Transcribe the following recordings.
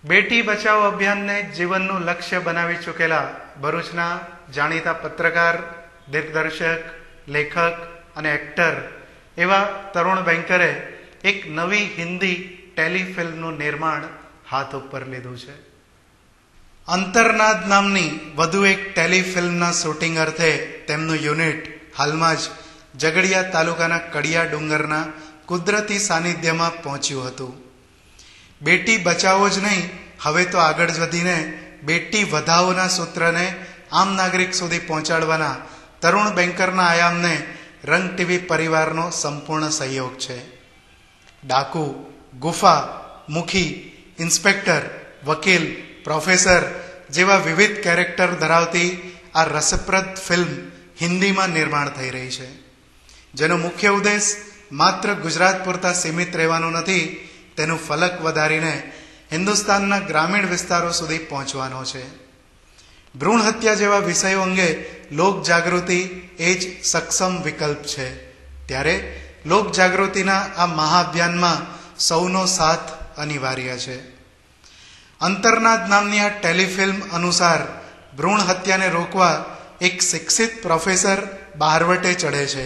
બેટી બચાવો અભિયાનને જીવનનું લક્ષ્ય બનાવી ચૂકેલા ભરૂચના જાણીતા પત્રકાર, દિગ્દર્શક, લેખક અને એક્ટર એવા તરુણ બેંકરે એક નવી હિન્દી ટેલિફિલ્મનું નિર્માણ હાથ ઉપર લીધું છે. અંતરનાદ નામની વધુ એક ટેલિફિલ્મના શૂટિંગ અર્થે તેમનું યુનિટ હાલમાં જ ઝઘડિયા તાલુકાના કડિયા ડુંગરના કુદરતી સાનિધ્યમાં પહોંચ્યું હતું. બેટી બચાવો જ નહીં, હવે તો આગળ વધીને બેટી વધાવોના સૂત્રને આમ નાગરિક સુધી પહોંચાડવાના તરુણ બેંકરના આયામને રંગ ટીવી પરિવારનો સંપૂર્ણ સહયોગ છે. ડાકુ, ગુફા, મુખી, ઇન્સ્પેક્ટર, વકીલ, પ્રોફેસર જેવા વિવિધ કેરેક્ટર ધરાવતી આ રસપ્રદ ફિલ્મ હિન્દીમાં નિર્માણ થઈ રહી છે, જેનો મુખ્ય ઉદ્દેશ માત્ર ગુજરાત પૂરતા સીમિત રહેવાનો નથી, તેનું ફલક વધારીને હિન્દુસ્તાનના ગ્રામીણ વિસ્તારો સુધી પહોંચવાનો છે. ભ્રૂણ હત્યા જેવા વિષયો અંગે લોક જાગૃતિ એ જ સક્ષમ વિકલ્પ છે. ત્યારે લોક જાગૃતિના આ મહાઅભિયાનમાં સૌનો સાથ અનિવાર્ય છે. અંતરનાદ નામની આ ટેલિફિલ્મ અનુસાર ભ્રૂણ હત્યાને રોકવા એક શિક્ષિત પ્રોફેસર બહારવટે ચઢે છે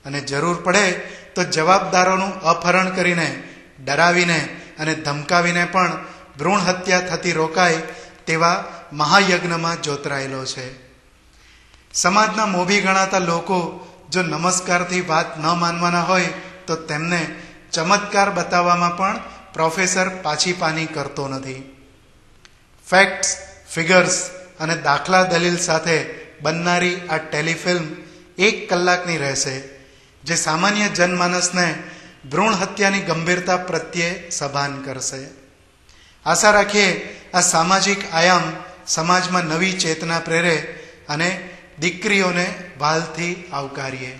અને જરૂર પડે તો જવાબદારોનું અપહરણ કરીને, ડરાવીને અને ધમકાવીને પણ ભ્રૂણ હત્યા થતી રોકાય તેવા મહાયજ્ઞમાં જોતરાયેલો છે. સમાજના મોભી ગણાતા લોકો જો નમસ્કારથી વાત ન માનવાના હોય તો તેમને ચમત્કાર બતાવવામાં પણ પ્રોફેસર પાછી પાની કરતો નથી. ફેક્ટ્સ, ફિગર્સ અને દાખલા દલીલ સાથે બનનારી આ ટેલિફિલ્મ 1 કલાકની રહેશે, જે સામાન્ય જનમાનસને ભ્રૂણ હત્યાની ગંભીરતા પ્રત્યે સભાન કરશે. આશા રાખીએ આ સામાજિક આયામ સમાજમાં નવી ચેતના પ્રેરે અને દીકરીઓને વ્હાલથી આવકારીએ.